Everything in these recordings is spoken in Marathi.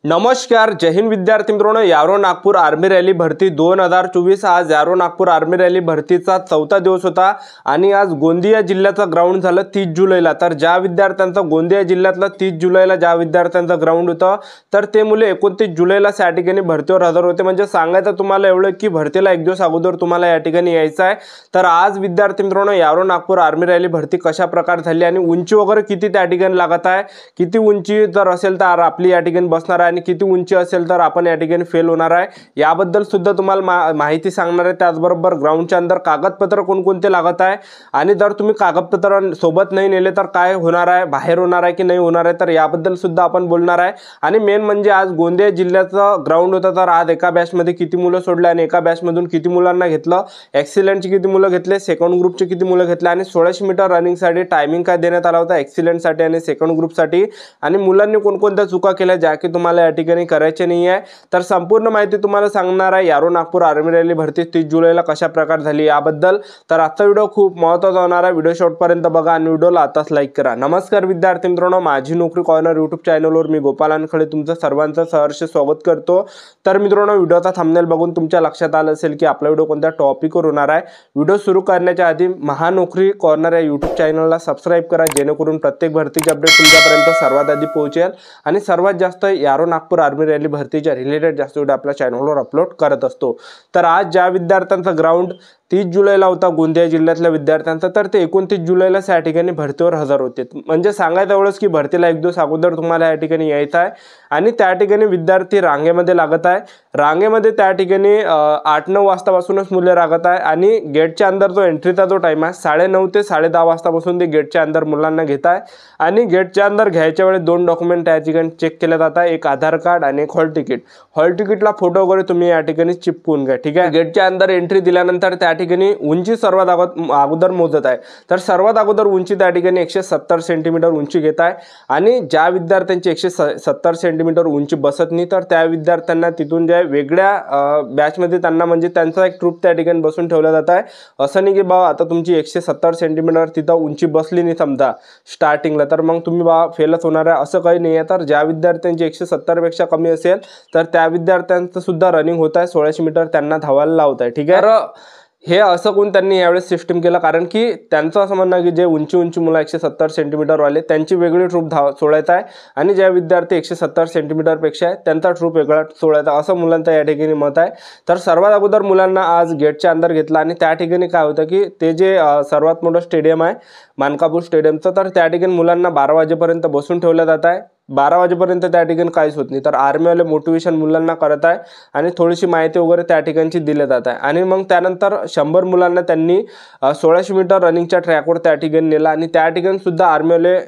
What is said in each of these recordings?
नमस्कार, जय हिंद विद्यार्थी मित्रांनो. यारो नागपूर आर्मी रॅली भरती 2024. आज यारो नागपूर आर्मी रॅली भरतीचा चौथा दिवस होता आणि आज गोंदिया जिल्ह्याचं ग्राउंड झालं 30 जुलैला. तर ज्या विद्यार्थ्यांचं गोंदिया जिल्ह्यातलं 30 जुलैला ज्या विद्यार्थ्यांचं ग्राउंड होतं तर ते मुले 29 जुलैला या ठिकाणी भरतीवर हजर होते. म्हणजे सांगायचं तुम्हाला एवढं की भरतीला एक दिवस अगोदर तुम्हाला या ठिकाणी यायचं आहे. तर आज विद्यार्थी मित्रांनो यारो नागपूर आर्मी रॅली भरती कशा प्रकारे झाली आणि उंची वगैरे किती त्या ठिकाणी लागत आहे, किती उंची जर असेल तर आपली या ठिकाणी बसणार आहे आणि किती उंची असेल तर आपण या ठिकाणी फेल होणार आहे याबद्दल सुद्धा तुम्हाला माहिती सांगणार आहे. त्याचबरोबर ग्राउंडच्या अंदर कागदपत्र कोणकोणते लागत आहे आणि जर तुम्ही कागदपत्र सोबत नाही नेले तर काय होणार आहे, बाहेर होणार आहे की नाही होणार आहे, तर याबद्दल सुद्धा आपण बोलणार आहे. आणि मेन म्हणजे आज गोंदिया जिल्ह्याचं ग्राउंड होतं. तर आज एका बॅचमध्ये किती मुलं सोडले आणि एका बॅचमधून किती मुलांना घेतलं, एक्सिलेंटची किती मुलं घेतले, सेकंड ग्रुपचे किती मुलं घेतले आणि 1600 मीटर रनिंगसाठी टायमिंग काय देण्यात आला होता एक्सिलेंटसाठी आणि सेकंड ग्रुपसाठी आणि मुलांनी कोणकोणत्या चुका केल्या ज्या की तुम्हाला या ठिकाणी करायचे नाही आहे. तर संपूर्ण माहिती तुम्हाला सांगणार आहे यारो नागपूर आर्मी रॅली भरती 30 जुलैला कशा प्रकारे झाली याबद्दल. तर आजचा व्हिडिओ खूप महत्त्वाचा होणार आहे. व्हिडिओ शेवटपर्यंत बघा आणि व्हिडिओला आताच लाईक करा. नमस्कार विद्यार्थी मित्रांनो, माझी नोकरी कॉर्नर यूट्यूब चॅनलवर मी गोपाल अनखडे तुमचं सर्वांचं सहर्ष स्वागत करतो. तर मित्रांनो व्हिडिओचा थंबनेल बघून तुमच्या लक्षात आलं असेल की आपला व्हिडिओ कोणत्या टॉपिकवर होणार आहे. व्हिडिओ सुरू करण्याच्या आधी महानोकरी कॉर्नर या यूट्यूब चॅनलला सबस्क्राईब करा जेणेकरून प्रत्येक भरतीचे अपडेट तुमच्यापर्यंत सर्वात आधी पोहोचेल आणि सर्वात जास्त यारो नागपूर आर्मी रॅली भरतीच्या रिलेटेड जास्त व्हिडिओ आपल्या चॅनलवर अपलोड करत असतो. तर आज ज्या विद्यार्थ्यांचा ग्राउंड 30 जुलैला होता गोंदिया जिल्ह्यातल्या विद्यार्थ्यांचा तर ते 29 जुलैला या ठिकाणी भरतीवर हजर होते. म्हणजे सांगायचं एवढंच की भरतीला एक दिवस अगोदर तुम्हाला या ठिकाणी यायचं आहे आणि त्या ठिकाणी विद्यार्थी रांगेमध्ये लागत आहे. रांगेमध्ये त्या ठिकाणी 8-9 वाजतापासूनच मुले लागत आहे आणि गेटच्या अंदर जो एंट्रीचा जो टाईम आहे 9:30 ते 10:30 वाजतापासून ते गेटच्या अंदर मुलांना घेत आहे आणि गेटच्या अंदर घ्यायच्या वेळेस 2 डॉक्युमेंट त्या ठिकाणी चेक केले जात आहे, एक आधार कार्ड आणि एक हॉल तिकीट. हॉल तिकीटला फोटो वगैरे तुम्ही या ठिकाणी चिपकून घ्या, ठीक आहे. गेटच्या अंदर एंट्री दिल्यानंतर त्या ठिकाणी उंची सर्वात अगोदर मोजत आहे. तर सर्वात अगोदर उंची त्या ठिकाणी 170 सेंटीमीटर उंची घेत आहे आणि ज्या विद्यार्थ्यांची 170 सेंटीमीटर उंची बसत नाही तर त्या विद्यार्थ्यांना तिथून ज्या वेगळ्या बॅचमध्ये त्यांना म्हणजे त्यांचा एक ट्रूप त्या ठिकाणी बसून ठेवला जात आहे. असं नाही की बा आता तुमची 170 सेंटीमीटर तिथं उंची बसली नाही समजा स्टार्टिंगला तर मग तुम्ही बा फेलच होणार आहे, असं काही नाही आहे. तर ज्या विद्यार्थ्यांची 170 पेक्षा कमी असेल तर त्या विद्यार्थ्यांचं सुद्धा रनिंग होत आहे, 1600 मीटर त्यांना धावायला लावत आहे, ठीक आहे. तर हे असं कोण त्यांनी यावेळेस सिस्टम केलं कारण की त्यांचं असं म्हणणं की जे उंची मुलं 170 सेंटीमीटर वाले त्यांची वेगळी ट्रूप सोडायचं आहे आणि ज्या विद्यार्थी 170 सेंटीमीटर पेक्षा आहे त्यांचा ट्रूप वेगळा सोडायचा असं मुलांचं या ठिकाणी मत आहे. तर सर्वात अगोदर मुलांना आज गेटच्या अंदर घेतला आणि त्या ठिकाणी काय होतं की ते जे सर्वात मोठं स्टेडियम आहे मानकापूर स्टेडियमचं तर त्या ठिकाणी मुलांना 12 वाजेपर्यंत बसून ठेवलं जात आहे. 12 वाजेपर्यंत त्या ठिकाणी काहीच होत नाही. तर आर्मीवाले मोटिवेशन मुलांना करत आहे आणि थोडीशी माहिती वगैरे त्या ठिकाणची दिली जात आहे आणि मग त्यानंतर 100 मुलांना त्यांनी 1600 मीटर रनिंगच्या ट्रॅकवर त्या ठिकाणी नेला आणि त्या ठिकाणी सुद्धा आर्मीवाले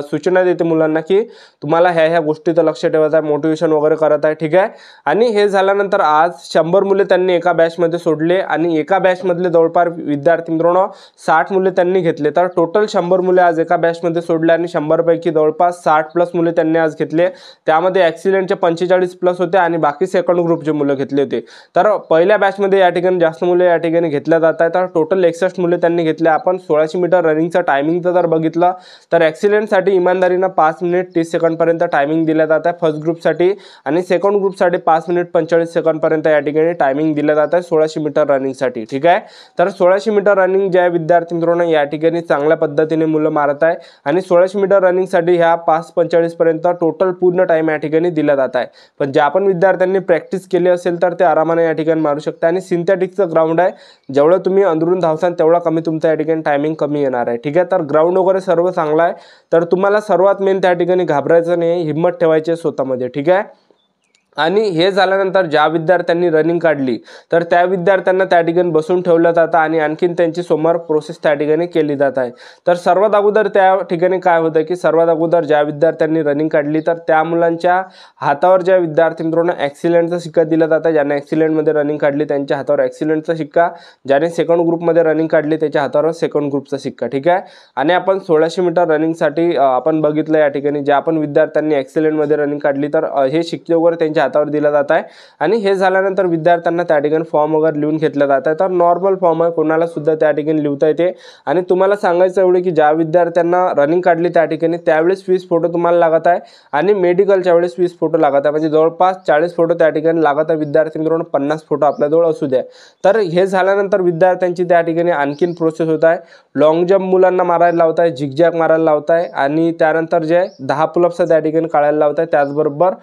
सूचना देते मुलांना की तुम्हाला ह्या गोष्टीचं लक्ष ठेवायचं आहे, मोटिवेशन वगैरे करत आहे, ठीक आहे. आणि हे झाल्यानंतर आज 100 मुले त्यांनी एका बॅचमध्ये सोडले आणि एका बॅचमधले जवळपास विद्यार्थी मित्रांनो 60 मुले त्यांनी घेतले. तर टोटल 100 मुले आज एका बॅचमध्ये सोडले आणि 100 पैकी जवळपास 60+ मुले त्यांनी आज घेतले. त्यामध्ये ॲक्सिलेंटचे 45+ होते आणि बाकी सेकंड ग्रुपचे मुलं घेतले होते. तर पहिल्या बॅचमध्ये या ठिकाणी जास्त मुले या ठिकाणी घेतल्या जात आहेत. तर टोटल 61 मुले त्यांनी घेतले. आपण 1600 मीटर रनिंगचं टायमिंगचं जर बघितलं तर ॲक्सिलेंट साठी इमानदारीनं 5 मिनिट 30 सेकंडपर्यंत टायमिंग दिला जात आहे फर्स्ट ग्रुपसाठी आणि सेकंड ग्रुपसाठी 5 मिनिट 45 सेकंडपर्यंत या ठिकाणी टायमिंग दिला जात आहे 1600 मीटर रनिंगसाठी, ठीक आहे. तर 1600 मीटर रनिंग ज्या विद्यार्थी मित्रांनो या ठिकाणी चांगल्या पद्धतीने मुलं मारत आहे आणि 1600 मीटर रनिंगसाठी ह्या 5:45 पर्यंत टोटल पूर्ण टाइम या ठिकाणी दिला जात आहे. पण ज्या पण विद्यार्थ्यांनी प्रॅक्टिस केली असेल तर ते आरामाने या ठिकाणी मारू शकता आणि सिंथेटिकचं ग्राउंड आहे, जेवढं तुम्ही अंदरून धावसान तेवढा कमी तुमचं या ठिकाणी टायमिंग कमी येणार आहे, ठीक आहे. तर ग्राउंड वगैरे सर्व चांगला आहे. तर तुम्हाला सर्वात मेन त्या ठिकाणी घाबरायचं नाही, हिम्मत ठेवायची आहे स्वतःमध्ये, ठीक आहे. आणि हे झाल्यानंतर ज्या विद्यार्थ्यांनी रनिंग काढली तर त्या विद्यार्थ्यांना त्या ठिकाणी बसून ठेवलं जातं आणि आणखीन त्यांची समोर प्रोसेस त्या ठिकाणी केली जात आहे. तर सर्वात अगोदर त्या ठिकाणी काय होतं की सर्वात अगोदर ज्या विद्यार्थ्यांनी रनिंग काढली तर त्या मुलांच्या हातावर ज्या विद्यार्थी मित्रांनो ॲक्सिलेंटचा शिक्का दिला जाता, ज्याने ॲक्सिलेंटमध्ये रनिंग काढली त्यांच्या हातावर ॲक्सिलेंटचा शिक्का, ज्याने सेकंड ग्रुपमध्ये रनिंग काढली त्याच्या हातावर सेकंड ग्रुपचा शिक्का, ठीक आहे. आणि आपण 1600 मीटर रनिंगसाठी आपण बघितलं या ठिकाणी ज्या आपण विद्यार्थ्यांनी ॲक्सिलेंटमध्ये रनिंग काढली तर हे शिक्के वगैरे त्यांच्या त्यांच्या हातावर दिला जात आहे आणि हे झाल्यानंतर विद्यार्थ्यांना त्या ठिकाणी फॉर्म वगैरे लिहून घेतला जात आहे। तर नॉर्मल फॉर्म आहे, कोणाला सुद्धा त्या ठिकाणी लिहिता येते। आणि तुम्हाला सांगायचं एवढे की ज्या विद्यार्थ्यांना रनिंग काढली त्या ठिकाणी त्यावेळेस 20 फोटो तुम्हाला लागत आहे आणि मेडिकलच्या वेळेस 20 फोटो लागत आहे, म्हणजे जवळपास 40 फोटो त्या ठिकाणी लागत आहे। विद्यार्थी मित्रांनो 50 फोटो आपल्याजवळ असू द्या। तर हे झाल्यानंतर विद्यार्थ्यांची त्या ठिकाणी आणखीन प्रोसेस होत आहे। लॉंग जंप मुलांना मारायला लावत आहे, झिगझॅग मारायला लावत आहे आणि त्यानंतर जे 10 पुलअप्स त्या ठिकाणी काढायला लावत आहे, त्याचबरोबर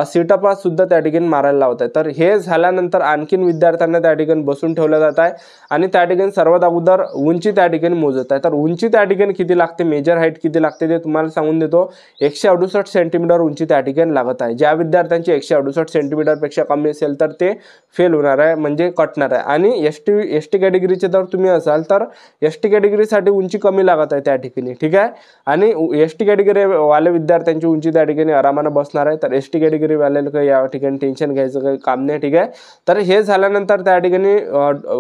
सिटअप सुद्धा त्या ठिकाणी मारायला लावत आहे। तर हे झाल्यानंतर आणखीन विद्यार्थ्यांना त्या ठिकाणी बसून ठेवलं जात आहे आणि त्या ठिकाणी सर्वात अगोदर उंची त्या ठिकाणी मोजत आहे। तर उंची त्या ठिकाणी किती लागते, मेजर हाईट किती लागते ते तुम्हाला सांगून देतो। 168 सेंटीमीटर उंची त्या ठिकाणी लागत आहे। ज्या विद्यार्थ्यांची 168 सेंटीमीटर पेक्षा कमी असेल तर ते फेल होणार आहे, म्हणजे कटणार आहे। आणि एस टी कॅटेगरीचे जर तुम्ही असाल तर एस टी कॅटेगरीसाठी उंची कमी लागत आहे त्या ठिकाणी, ठीक आहे। आणि एस टी कॅटेगरी वाले विद्यार्थ्यांची उंची त्या ठिकाणी आरामाने बसणार आहे। तर एस टी कॅटेगरी वाल्याला काही या ठिकाणी टेन्शन घ्यायचं काही काम नाही, ठीक आहे। तर हे झाल्यानंतर त्या ठिकाणी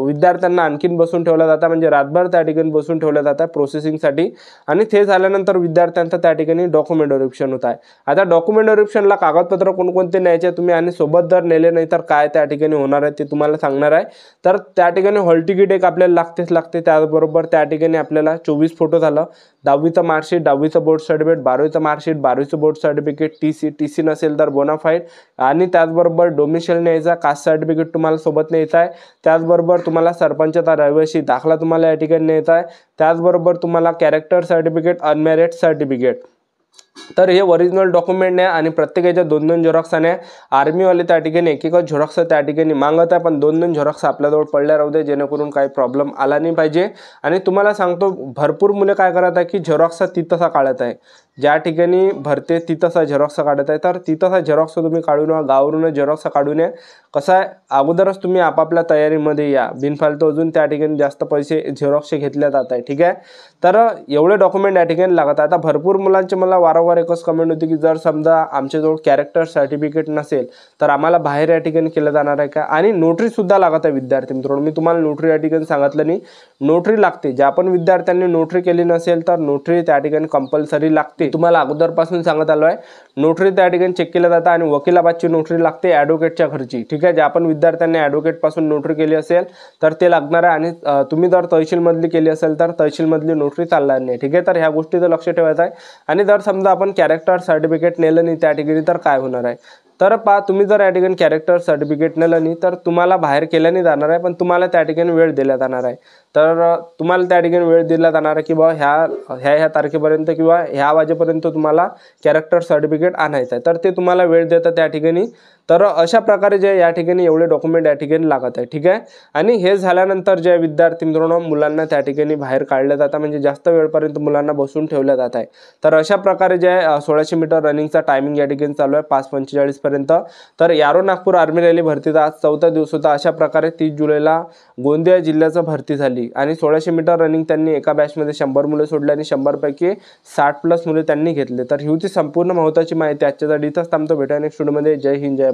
विद्यार्थ्यांना आणखीन बसून ठेवलं जातं, म्हणजे रातभर त्या ठिकाणी बसून ठेवलं जातं प्रोसेसिंगसाठी। आणि ते झाल्यानंतर विद्यार्थ्यांचं त्या ठिकाणी डॉक्युमेंट व्हेरिफिकेशन होत आहे। आता डॉक्युमेंट व्हेरिफिकेशनला कागदपत्र कोणकोणते न्यायचे तुम्ही आणि सोबत जर नेले नाही तर काय त्या ठिकाणी होणार आहे ते तुम्हाला सांगणार आहे। तर त्या ठिकाणी हॉल तिकीट एक आपल्याला लागते, त्याचबरोबर त्या ठिकाणी आपल्याला 24 फोटो झालं, 10वीचं मार्कशीट, 10वीचं बोर्ड सर्टिफिकेट, 12वीचं मार्कशीट, 12वीचं बोर्ड सर्टिफिकेट, टी सी नसेल तर बोनाफाईड आणि त्याचबरोबर डोमिसाईल न्यायचा, कास्ट सर्टिफिकेट तुम्हाला सोबत न्यायचं आहे। त्याचबरोबर तुम्हाला सरपंचचा रहिवासी दाखला तुम्हाला या ठिकाणी न्यायचा आहे। त्याचबरोबर तुम्हाला कॅरेक्टर सर्टिफिकेट, अनमॅरिड सर्टिफिकेट। तर हे ओरिजिनल डॉक्युमेंट आहे आणि प्रत्येकाच्या 2-2 झेरॉक्स आहे। आर्मीवाले त्या ठिकाणी एक झेरॉक्स त्या ठिकाणी मागत आहे, पण 2-2 झेरॉक्स आपल्याजवळ पडल्या राहू दे, जेणेकरून काही प्रॉब्लेम आला नाही पाहिजे। आणि तुम्हाला सांगतो भरपूर मुले काय करत आहे की झेरॉक्सचा तिथंसा काढत आहे, ज्या ठिकाणी भरते तिथंसा झेरॉक्स काढत आहे। तर तिथंसा झेरॉक्स तुम्ही काढू नका, गावावरून झेरॉक्स काढू नये। कसं आहे अगोदरच तुम्ही आपापल्या तयारीमध्ये या, बिनफालतू अजून त्या ठिकाणी जास्त पैसे झेरॉक्सचे घेतले जात आहे, ठीक आहे। तर एवढे डॉक्युमेंट या ठिकाणी लागत आहे। आता भरपूर मुलांचे मला वारंवार एकच कमेंट होती की जर समजा आमच्याजवळ कॅरेक्टर सर्टिफिकेट नसेल तर आम्हाला बाहेर या ठिकाणी केलं जाणार आहे का। आणि नोटरी सुद्धा लागत आहे विद्यार्थी मित्रांनो, मी तुम्हाला नोटरी या ठिकाणी सांगितलं नाही, नोटरी लागते। ज्या पण विद्यार्थ्यांनी नोटरी केली नसेल तर नोटरी त्या ठिकाणी कंपल्सरी लागते। तुम्हाला अगोदरपासून सांगत आलो आहे, नोटरी त्या ठिकाणी चेक केलं जातं आणि वकिलाबादची नोटरी लागते ॲडव्होकेटच्या घरची, ठीक आहे। ज्या पण विद्यार्थ्यांनी ॲडव्होकेट पासून नोटरी केली असेल तर ते लागणार आहे। आणि तुम्ही जर तहसीलमधली केली असेल तर तहसीलमधली नोटरी चालणार नाही, ठीक आहे। तर ह्या गोष्टीचं लक्ष ठेवायचं आहे। आणि जर समजा आपण कॅरेक्टर सर्टिफिकेट नेलं नाही त्या ठिकाणी तर काय होणार आहे, तर तुम्ही जर या ठिकाणी कॅरेक्टर सर्टिफिकेट नेलं नाही तर तुम्हाला बाहेर केलं नाही जाणार आहे, पण तुम्हाला त्या ठिकाणी वेळ दिला जाणार आहे। तर तुम्हाला त्या ठिकाणी वेळ दिला जाणार आहे की बा ह्या तारखेपर्यंत किंवा ह्या वाजेपर्यंत तुम्हाला कॅरेक्टर सर्टिफिकेट आणायचं आहे, तर ते तुम्हाला वेळ देतं त्या ठिकाणी। तर अशा प्रकारे जे या ठिकाणी एवढे डॉक्युमेंट या ठिकाणी लागत आहे, ठीक आहे। आणि हे झाल्यानंतर जे विद्यार्थी मित्रांनो मुलांना त्या ठिकाणी बाहेर काढलं जातं, म्हणजे जास्त वेळपर्यंत मुलांना बसून ठेवलं जात आहे। तर अशा प्रकारे जे 1600 मीटर रनिंगचा टायमिंग या ठिकाणी चालू आहे 5:45 पर्यंत। तर यारो नागपूर आर्मी रॅली भरतीचा आज 4था दिवस होता। अशा प्रकारे 30 जुलैला गोंदिया जिल्ह्याचं भरती झाली आणि 1600 मीटर रनिंग त्यांनी एका बॅचमध्ये 100 मुले सोडले आणि 100 पैकी 60+ मुले त्यांनी घेतले। तर ही होती संपूर्ण महत्त्वाची माहिती आजच्यासाठी। इथंच थांबतो, भेटूया नेक्स्ट व्हिडिओमध्ये। जय हिंद, जय भारत।